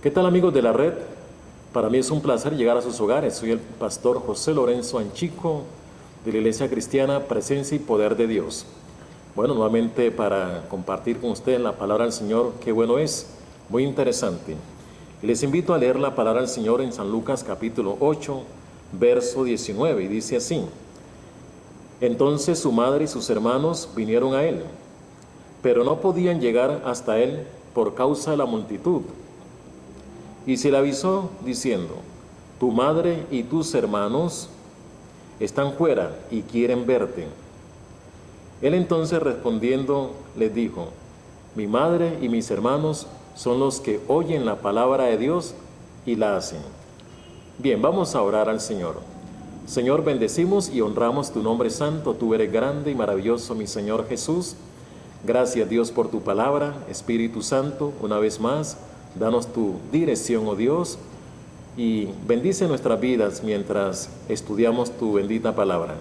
¿Qué tal, amigos de la red? Para mí es un placer llegar a sus hogares. Soy el pastor José Lorenzo Anchico de la Iglesia Cristiana Presencia y Poder de Dios. Bueno, nuevamente para compartir con ustedes la palabra del Señor, qué bueno es, muy interesante. Les invito a leer la palabra del Señor en San Lucas capítulo 8, verso 19, y dice así: Entonces su madre y sus hermanos vinieron a él, pero no podían llegar hasta él por causa de la multitud. Y se le avisó diciendo: Tu madre y tus hermanos están fuera y quieren verte. Él entonces respondiendo les dijo: Mi madre y mis hermanos son los que oyen la palabra de Dios y la hacen. Bien, vamos a orar al Señor. Señor, bendecimos y honramos tu nombre santo. Tú eres grande y maravilloso, mi Señor Jesús. Gracias, Dios, por tu palabra. Espíritu Santo, una vez más, danos tu dirección, oh Dios, y bendice nuestras vidas mientras estudiamos tu bendita palabra.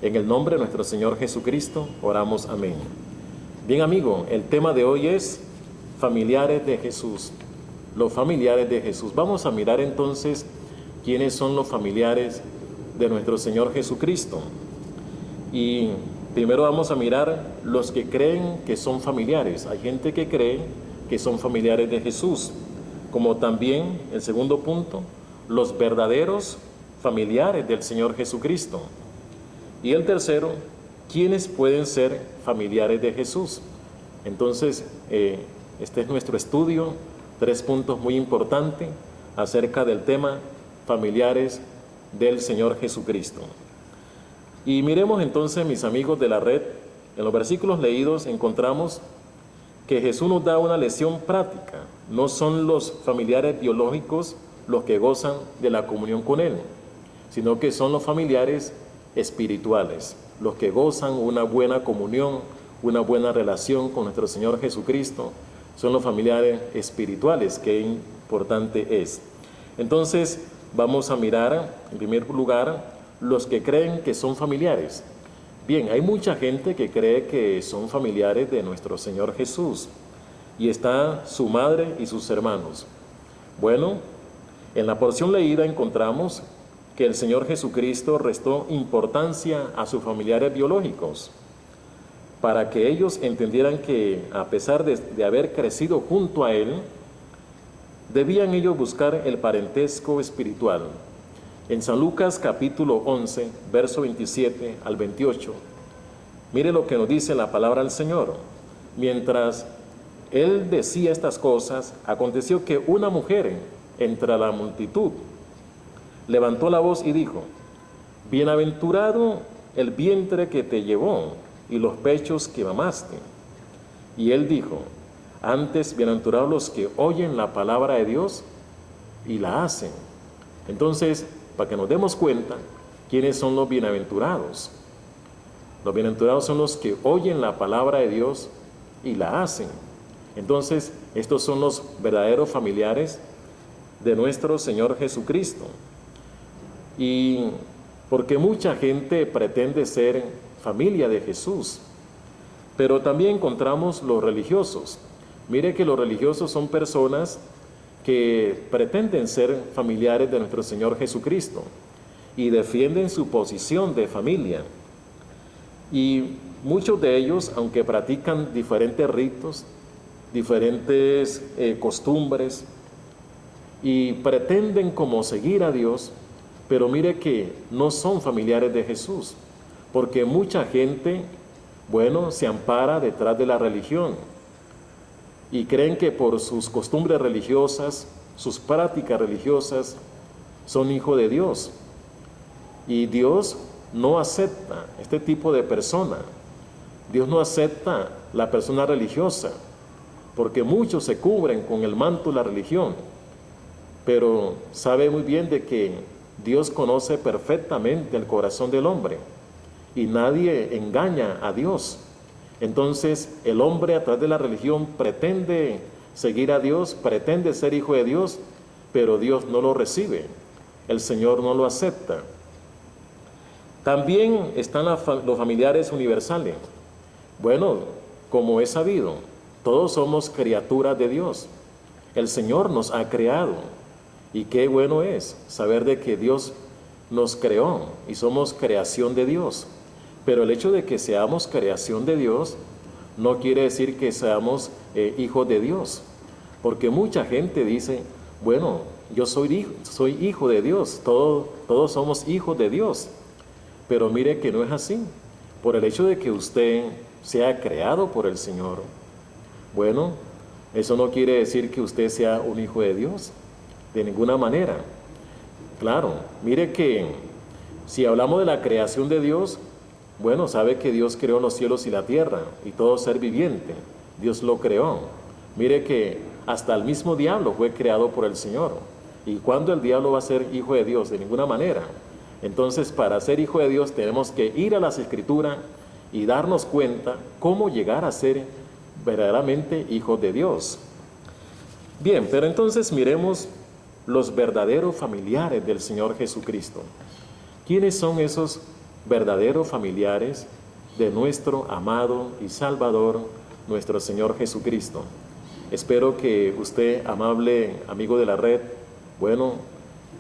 En el nombre de nuestro Señor Jesucristo, oramos. Amén. Bien, amigo, el tema de hoy es familiares de Jesús. Los familiares de Jesús. Vamos a mirar entonces quiénes son los familiares de nuestro Señor Jesucristo. Y primero vamos a mirar los que creen que son familiares. Hay gente que cree que son familiares de Jesús, como también, el segundo punto, los verdaderos familiares del Señor Jesucristo. Y el tercero, ¿quiénes pueden ser familiares de Jesús? Entonces, este es nuestro estudio, 3 puntos muy importantes acerca del tema familiares del Señor Jesucristo. Y miremos entonces, mis amigos de la red, en los versículos leídos encontramos que Jesús nos da una lección práctica. No son los familiares biológicos los que gozan de la comunión con Él, sino que son los familiares espirituales, los que gozan una buena comunión, una buena relación con nuestro Señor Jesucristo. Son los familiares espirituales, que importante es. Entonces, vamos a mirar, en primer lugar, los que creen que son familiares. Bien, hay mucha gente que cree que son familiares de nuestro Señor Jesús, y está su madre y sus hermanos. Bueno, en la porción leída encontramos que el Señor Jesucristo restó importancia a sus familiares biológicos, para que ellos entendieran que, a pesar de haber crecido junto a Él, debían ellos buscar el parentesco espiritual. En San Lucas capítulo 11, verso 27 al 28, mire lo que nos dice la palabra del Señor. Mientras Él decía estas cosas, aconteció que una mujer entre la multitud levantó la voz y dijo: Bienaventurado el vientre que te llevó y los pechos que mamaste. Y Él dijo: Antes, bienaventurados los que oyen la palabra de Dios y la hacen. Entonces, para que nos demos cuenta, ¿quiénes son los bienaventurados? Los bienaventurados son los que oyen la palabra de Dios y la hacen. Entonces, estos son los verdaderos familiares de nuestro Señor Jesucristo. Y porque mucha gente pretende ser familia de Jesús, pero también encontramos los religiosos. Mire que los religiosos son personas que pretenden ser familiares de nuestro Señor Jesucristo y defienden su posición de familia. Y muchos de ellos, aunque practican diferentes ritos, diferentes costumbres, y pretenden como seguir a Dios, pero mire que no son familiares de Jesús, porque mucha gente, bueno, se ampara detrás de la religión y creen que por sus costumbres religiosas, sus prácticas religiosas, son hijos de Dios. Y Dios no acepta este tipo de persona. Dios no acepta la persona religiosa, porque muchos se cubren con el manto de la religión, pero sabe muy bien de que Dios conoce perfectamente el corazón del hombre y nadie engaña a Dios. Entonces, el hombre a través de la religión pretende seguir a Dios, pretende ser hijo de Dios, pero Dios no lo recibe, el Señor no lo acepta. También están los familiares universales. Bueno, como es sabido, todos somos criaturas de Dios. El Señor nos ha creado. Y qué bueno es saber de que Dios nos creó y somos creación de Dios. Pero el hecho de que seamos creación de Dios no quiere decir que seamos hijos de Dios. Porque mucha gente dice, bueno, yo soy hijo de Dios, todos somos hijos de Dios. Pero mire que no es así. Por el hecho de que usted sea creado por el Señor, bueno, eso no quiere decir que usted sea un hijo de Dios, de ninguna manera. Claro, mire que si hablamos de la creación de Dios, bueno, sabe que Dios creó los cielos y la tierra y todo ser viviente. Dios lo creó. Mire que hasta el mismo diablo fue creado por el Señor. ¿Y cuándo el diablo va a ser hijo de Dios? De ninguna manera. Entonces, para ser hijo de Dios tenemos que ir a las Escrituras y darnos cuenta cómo llegar a ser verdaderamente hijos de Dios. Bien, pero entonces miremos los verdaderos familiares del Señor Jesucristo. ¿Quiénes son esos verdaderos familiares de nuestro amado y Salvador, nuestro Señor Jesucristo? Espero que usted, amable amigo de la red, bueno,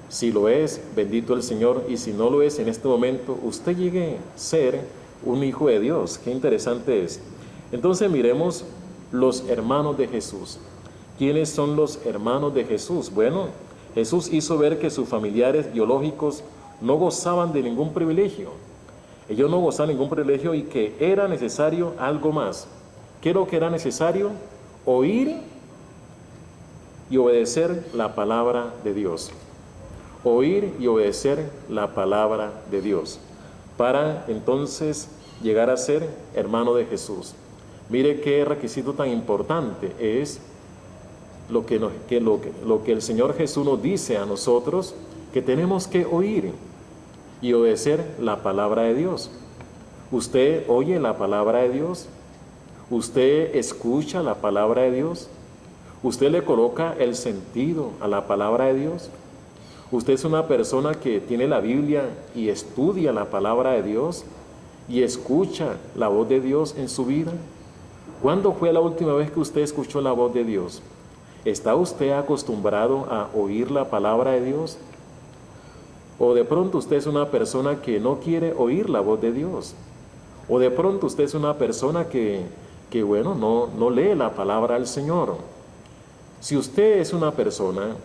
si lo es, bendito el Señor, y si no lo es en este momento, usted llegue a ser un hijo de Dios. Qué interesante es. Entonces miremos los hermanos de Jesús. ¿Quiénes son los hermanos de Jesús? Bueno, Jesús hizo ver que sus familiares biológicos no gozaban de ningún privilegio. Ellos no gozaban de ningún privilegio y que era necesario algo más. ¿Qué es lo que era necesario? Oír y obedecer la palabra de Dios. Oír y obedecer la palabra de Dios, para entonces llegar a ser hermano de Jesús. Mire qué requisito tan importante es lo que el Señor Jesús nos dice a nosotros, que tenemos que oír y obedecer la palabra de Dios. ¿Usted oye la palabra de Dios? ¿Usted escucha la palabra de Dios? ¿Usted le coloca el sentido a la palabra de Dios? ¿Usted es una persona que tiene la Biblia y estudia la palabra de Dios y escucha la voz de Dios en su vida? ¿Cuándo fue la última vez que usted escuchó la voz de Dios? ¿Está usted acostumbrado a oír la palabra de Dios? ¿O de pronto usted es una persona que no quiere oír la voz de Dios? ¿O de pronto usted es una persona que bueno, no lee la palabra del Señor? Si usted es una persona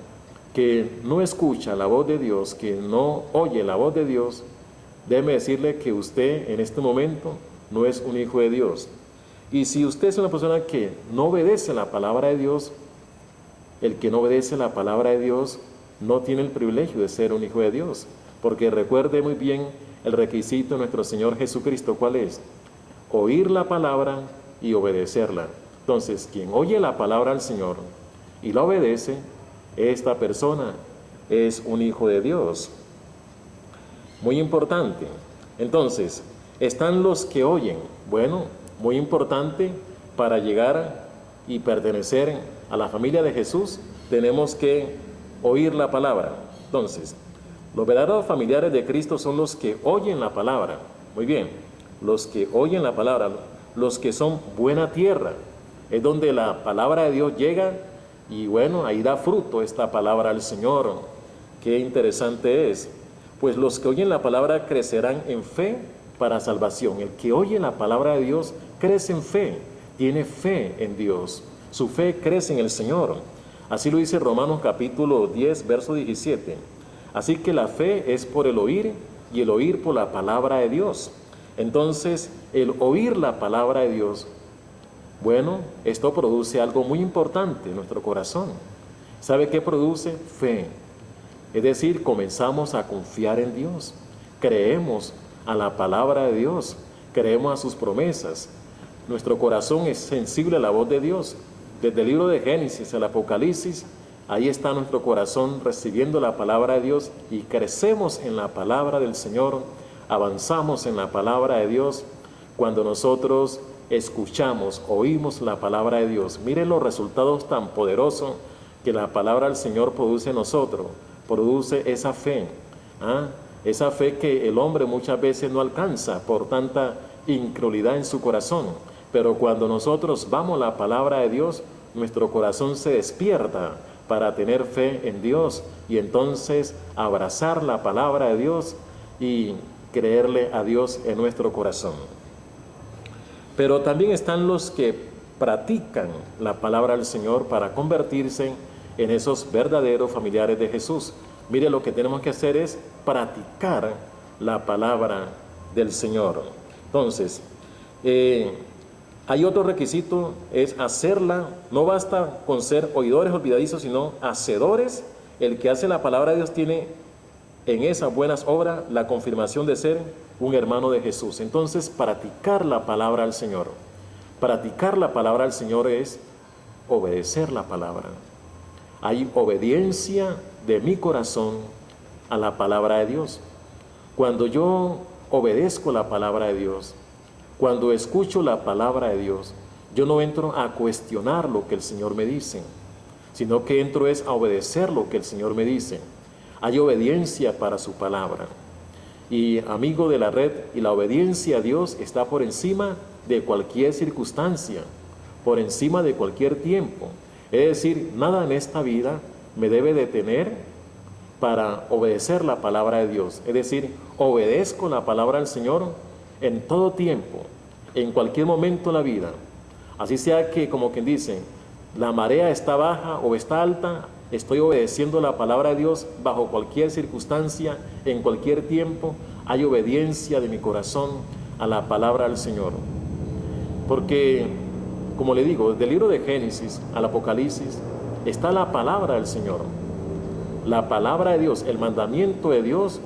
que no escucha la voz de Dios, que no oye la voz de Dios, déjeme decirle que usted en este momento no es un hijo de Dios. Y si usted es una persona que no obedece la palabra de Dios, el que no obedece la palabra de Dios no tiene el privilegio de ser un hijo de Dios. Porque recuerde muy bien el requisito de nuestro Señor Jesucristo, ¿cuál es? Oír la palabra y obedecerla. Entonces, quien oye la palabra del Señor y la obedece, esta persona es un hijo de Dios. Muy importante. Entonces, están los que oyen. Bueno, muy importante, para llegar y pertenecer a la familia de Jesús, tenemos que oír la palabra. Entonces, los verdaderos familiares de Cristo son los que oyen la palabra. Muy bien, los que oyen la palabra, los que son buena tierra, es donde la palabra de Dios llega. Y bueno, ahí da fruto esta palabra al Señor. Qué interesante es. Pues los que oyen la palabra crecerán en fe para salvación. El que oye la palabra de Dios crece en fe, tiene fe en Dios. Su fe crece en el Señor. Así lo dice Romanos capítulo 10, verso 17. Así que la fe es por el oír y el oír por la palabra de Dios. Entonces, el oír la palabra de Dios, bueno, esto produce algo muy importante en nuestro corazón. ¿Sabe qué produce? Fe. Es decir, comenzamos a confiar en Dios. Creemos a la palabra de Dios. Creemos a sus promesas. Nuestro corazón es sensible a la voz de Dios. Desde el libro de Génesis al Apocalipsis, ahí está nuestro corazón recibiendo la palabra de Dios y crecemos en la palabra del Señor. Avanzamos en la palabra de Dios cuando nosotros escuchamos, oímos la palabra de Dios. Miren los resultados tan poderosos que la palabra del Señor produce en nosotros. Produce esa fe, esa fe que el hombre muchas veces no alcanza por tanta incredulidad en su corazón. Pero cuando nosotros vamos a la palabra de Dios, nuestro corazón se despierta para tener fe en Dios y entonces abrazar la palabra de Dios y creerle a Dios en nuestro corazón. Pero también están los que practican la palabra del Señor para convertirse en esos verdaderos familiares de Jesús. Mire, lo que tenemos que hacer es practicar la palabra del Señor. Entonces, hay otro requisito, es hacerla. No basta con ser oidores olvidadizos, sino hacedores. El que hace la palabra de Dios tiene en esas buenas obras la confirmación de ser un hermano de Jesús. Entonces, practicar la palabra al Señor. Practicar la palabra al Señor es obedecer la palabra. Hay obediencia de mi corazón a la palabra de Dios. Cuando yo obedezco la palabra de Dios, cuando escucho la palabra de Dios, yo no entro a cuestionar lo que el Señor me dice, sino que entro es a obedecer lo que el Señor me dice. Hay obediencia para su palabra. Y amigo de la red, y la obediencia a Dios está por encima de cualquier circunstancia, por encima de cualquier tiempo. Es decir, nada en esta vida me debe detener para obedecer la palabra de Dios. Es decir, obedezco la palabra del Señor en todo tiempo, en cualquier momento de la vida. Así sea que, como quien dice, la marea está baja o está alta, estoy obedeciendo la palabra de Dios bajo cualquier circunstancia, en cualquier tiempo. Hay obediencia de mi corazón a la palabra del Señor. Porque, como le digo, desde el libro de Génesis al Apocalipsis está la palabra del Señor. La palabra de Dios, el mandamiento de Dios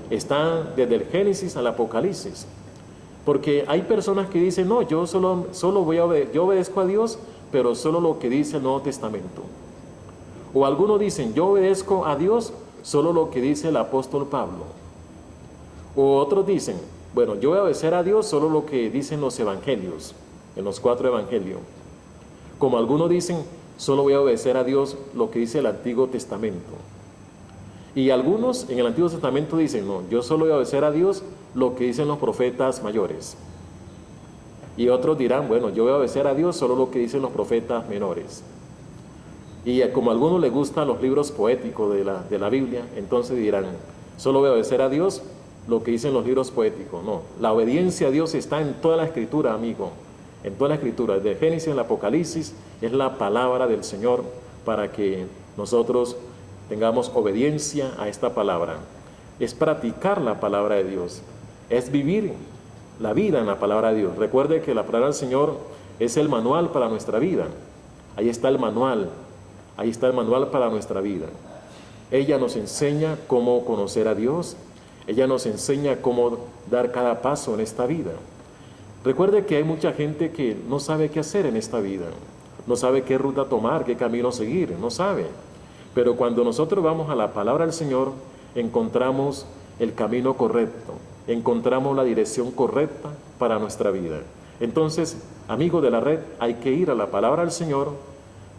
está desde el Génesis al Apocalipsis. Porque hay personas que dicen, no, yo solo yo obedezco a Dios, pero solo lo que dice el Nuevo Testamento. O algunos dicen, yo obedezco a Dios, solo lo que dice el apóstol Pablo. O otros dicen, bueno, yo voy a obedecer a Dios solo lo que dicen los evangelios, en los 4 evangelios. Como algunos dicen, solo voy a obedecer a Dios lo que dice el Antiguo Testamento. Y algunos en el Antiguo Testamento dicen, no, yo solo voy a obedecer a Dios lo que dicen los profetas mayores. Y otros dirán, bueno, yo voy a obedecer a Dios solo lo que dicen los profetas menores. Y como a algunos les gustan los libros poéticos de la Biblia, entonces dirán, solo voy a obedecer a Dios lo que dicen los libros poéticos. No, la obediencia a Dios está en toda la Escritura, amigo. En toda la Escritura, desde Génesis al Apocalipsis, es la palabra del Señor para que nosotros tengamos obediencia a esta palabra. Es practicar la palabra de Dios, es vivir la vida en la palabra de Dios. Recuerde que la palabra del Señor es el manual para nuestra vida. Ahí está el manual para nuestra vida. Ella nos enseña cómo conocer a Dios, ella nos enseña cómo dar cada paso en esta vida. Recuerde que hay mucha gente que no sabe qué hacer en esta vida, no sabe qué ruta tomar, qué camino seguir, no sabe. Pero cuando nosotros vamos a la palabra del Señor, encontramos el camino correcto, encontramos la dirección correcta para nuestra vida. Entonces, amigos de la red, hay que ir a la palabra del Señor,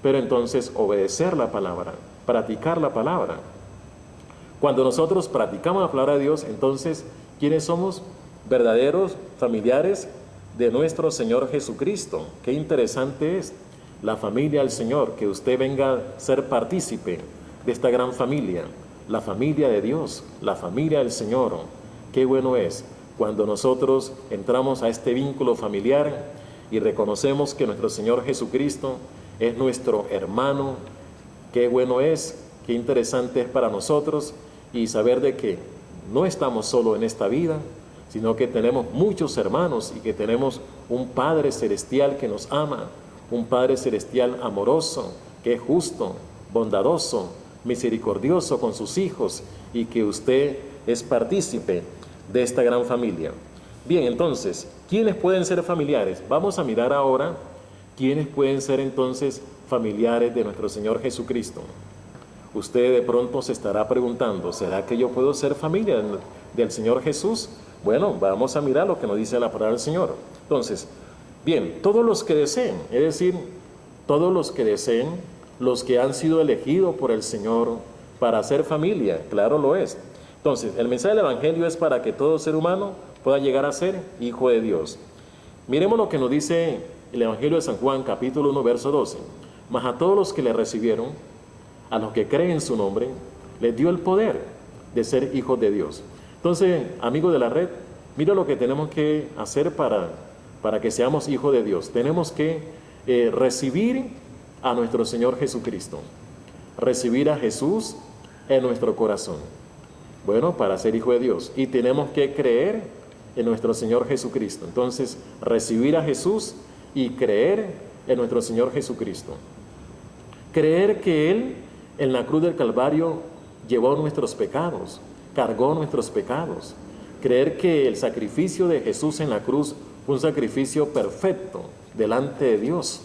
pero entonces obedecer la palabra, practicar la palabra. Cuando nosotros practicamos la palabra de Dios, entonces, ¿quiénes somos? Verdaderos familiares de nuestro Señor Jesucristo. Qué interesante es la familia del Señor, que usted venga a ser partícipe de esta gran familia, la familia de Dios, la familia del Señor. Qué bueno es cuando nosotros entramos a este vínculo familiar y reconocemos que nuestro Señor Jesucristo es nuestro hermano. Qué bueno es, qué interesante es para nosotros y saber de que no estamos solo en esta vida, sino que tenemos muchos hermanos y que tenemos un Padre Celestial que nos ama, un Padre Celestial amoroso, que es justo, bondadoso, misericordioso con sus hijos y que usted es partícipe de esta gran familia. Bien, entonces, ¿quiénes pueden ser familiares? Vamos a mirar ahora quiénes pueden ser entonces familiares de nuestro Señor Jesucristo. Usted de pronto se estará preguntando, ¿será que yo puedo ser familia del Señor Jesús? Bueno, vamos a mirar lo que nos dice la palabra del Señor. Entonces, bien, todos los que deseen, es decir, todos los que deseen, los que han sido elegidos por el Señor para ser familia, claro lo es. Entonces, el mensaje del Evangelio es para que todo ser humano pueda llegar a ser hijo de Dios. Miremos lo que nos dice el Evangelio de San Juan, capítulo 1, verso 12. mas a todos los que le recibieron, a los que creen en su nombre, les dio el poder de ser hijos de Dios. Entonces, amigos de la red, mira lo que tenemos que hacer para que seamos hijos de Dios. Tenemos que recibir a nuestro Señor Jesucristo, recibir a Jesús en nuestro corazón. Bueno, para ser hijo de Dios. Y tenemos que creer en nuestro Señor Jesucristo. Entonces, recibir a Jesús y creer en nuestro Señor Jesucristo. Creer que Él en la cruz del Calvario llevó nuestros pecados, cargó nuestros pecados. Creer que el sacrificio de Jesús en la cruz fue un sacrificio perfecto delante de Dios.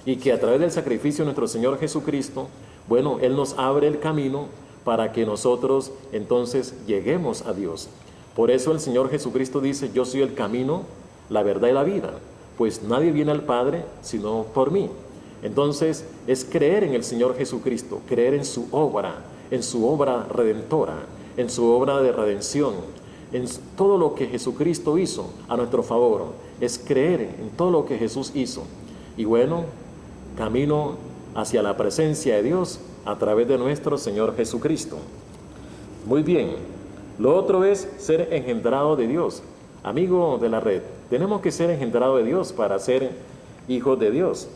Y que a través del sacrificio de nuestro Señor Jesucristo, bueno, Él nos abre el camino para que nosotros entonces lleguemos a Dios. Por eso el Señor Jesucristo dice, yo soy el camino, la verdad y la vida, pues nadie viene al Padre sino por mí. Entonces es creer en el Señor Jesucristo, creer en su obra redentora, en su obra de redención, en todo lo que Jesucristo hizo a nuestro favor. Es creer en todo lo que Jesús hizo. Y bueno, camino hacia la presencia de Dios a través de nuestro Señor Jesucristo. Muy bien, lo otro es ser engendrado de Dios. Amigo de la red, tenemos que ser engendrado de Dios para ser hijos de Dios.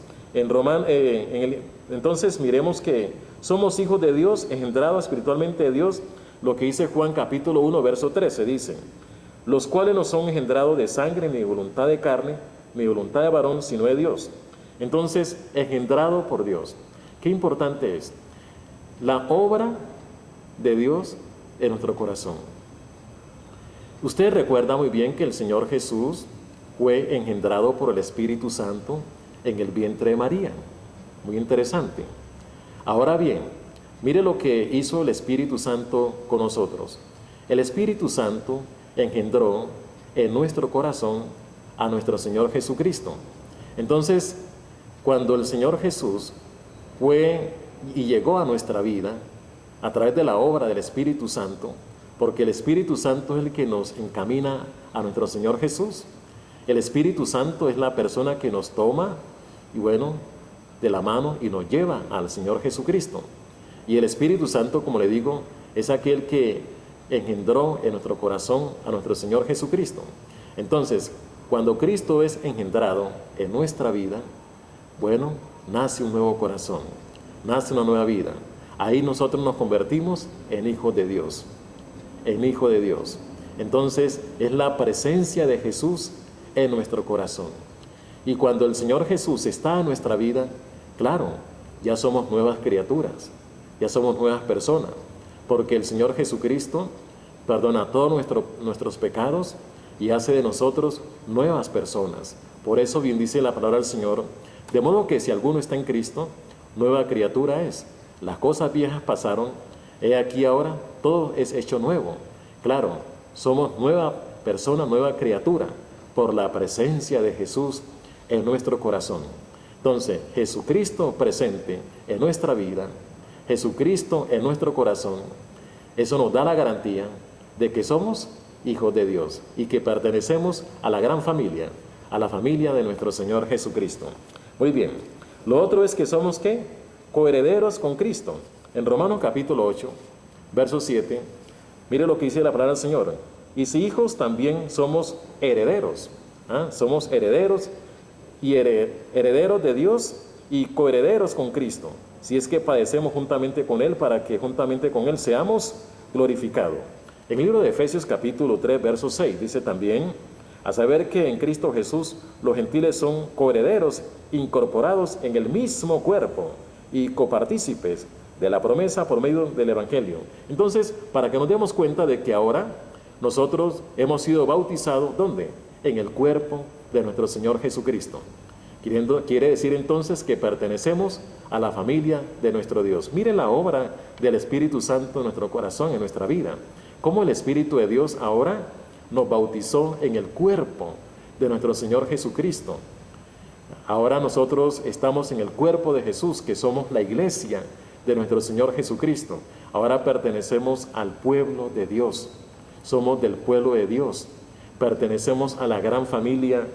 Entonces miremos que somos hijos de Dios, engendrados espiritualmente de Dios. Lo que dice Juan capítulo 1, verso 13, dice, los cuales no son engendrados de sangre, ni de voluntad de carne, ni de voluntad de varón, sino de Dios. Entonces, engendrado por Dios. Qué importante es la obra de Dios en nuestro corazón. Usted recuerda muy bien que el Señor Jesús fue engendrado por el Espíritu Santo en el vientre de María. Muy interesante. Ahora bien, mire lo que hizo el Espíritu Santo con nosotros. El Espíritu Santo engendró en nuestro corazón a nuestro Señor Jesucristo. Entonces, cuando el Señor Jesús fue y llegó a nuestra vida a través de la obra del Espíritu Santo, porque el Espíritu Santo es el que nos encamina a nuestro Señor Jesús. El Espíritu Santo es la persona que nos toma y bueno, de la mano y nos lleva al Señor Jesucristo. Y el Espíritu Santo, como le digo, es aquel que engendró en nuestro corazón a nuestro Señor Jesucristo. Entonces, cuando Cristo es engendrado en nuestra vida, bueno, nace un nuevo corazón, nace una nueva vida. Ahí nosotros nos convertimos en hijos de Dios, en hijo de Dios. Entonces, es la presencia de Jesús en nuestro corazón. Y cuando el Señor Jesús está en nuestra vida, claro, ya somos nuevas criaturas, ya somos nuevas personas, porque el Señor Jesucristo perdona todos nuestros pecados y hace de nosotros nuevas personas. Por eso bien dice la palabra del Señor, de modo que si alguno está en Cristo, nueva criatura es. Las cosas viejas pasaron, he aquí ahora todo es hecho nuevo. Claro, somos nueva persona, nueva criatura, por la presencia de Jesús en nuestro corazón. Entonces, Jesucristo presente en nuestra vida, Jesucristo en nuestro corazón, eso nos da la garantía de que somos hijos de Dios y que pertenecemos a la gran familia, a la familia de nuestro Señor Jesucristo. Muy bien, lo otro es que somos, ¿qué? Coherederos con Cristo. En Romanos capítulo 8, verso 7, mire lo que dice la palabra del Señor. Y si hijos, también somos herederos. Somos herederos y herederos de Dios y coherederos con Cristo, si es que padecemos juntamente con Él, para que juntamente con Él seamos glorificados. En el libro de Efesios capítulo 3, verso 6, dice también, a saber que en Cristo Jesús los gentiles son coherederos, incorporados en el mismo cuerpo y copartícipes de la promesa por medio del Evangelio. Entonces, para que nos demos cuenta de que ahora nosotros hemos sido bautizados, ¿dónde? En el cuerpo de nuestro Señor Jesucristo. Quiere decir entonces que pertenecemos a la familia de nuestro Dios. Miren la obra del Espíritu Santo en nuestro corazón, en nuestra vida. Cómo el Espíritu de Dios ahora nos bautizó en el cuerpo de nuestro Señor Jesucristo. Ahora nosotros estamos en el cuerpo de Jesús, que somos la iglesia de nuestro Señor Jesucristo. Ahora pertenecemos al pueblo de Dios. Somos del pueblo de Dios. Pertenecemos a la gran familia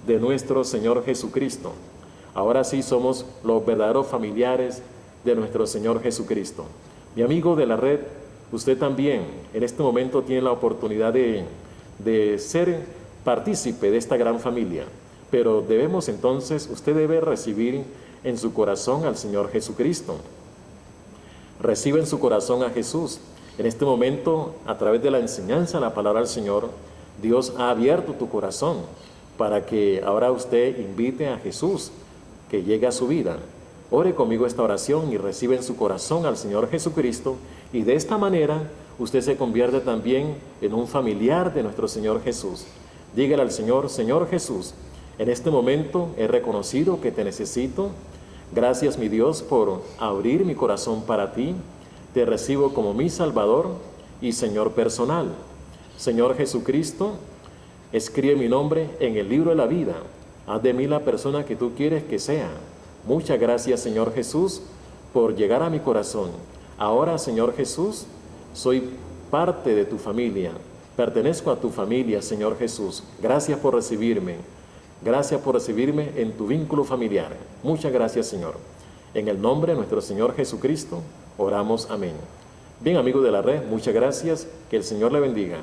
de nuestro Señor Jesucristo. Ahora sí somos los verdaderos familiares de nuestro Señor Jesucristo. Mi amigo de la red, usted también en este momento tiene la oportunidad de ser partícipe de esta gran familia, pero debemos entonces, usted debe recibir en su corazón al Señor Jesucristo. Recibe en su corazón a Jesús. En este momento, a través de la enseñanza de la palabra del Señor, Dios ha abierto tu corazón para que ahora usted invite a Jesús que llegue a su vida. Ore conmigo esta oración y recibe en su corazón al Señor Jesucristo, y de esta manera usted se convierte también en un familiar de nuestro Señor Jesús. Dígale al Señor: Señor Jesús, en este momento he reconocido que te necesito. Gracias, mi Dios, por abrir mi corazón para ti. Te recibo como mi Salvador y Señor personal. Señor Jesucristo, escribe mi nombre en el libro de la vida. Haz de mí la persona que tú quieres que sea. Muchas gracias, Señor Jesús, por llegar a mi corazón. Ahora, Señor Jesús, soy parte de tu familia. Pertenezco a tu familia, Señor Jesús. Gracias por recibirme. Gracias por recibirme en tu vínculo familiar. Muchas gracias, Señor. En el nombre de nuestro Señor Jesucristo, oramos. Amén. Bien, amigos de la red, muchas gracias. Que el Señor le bendiga.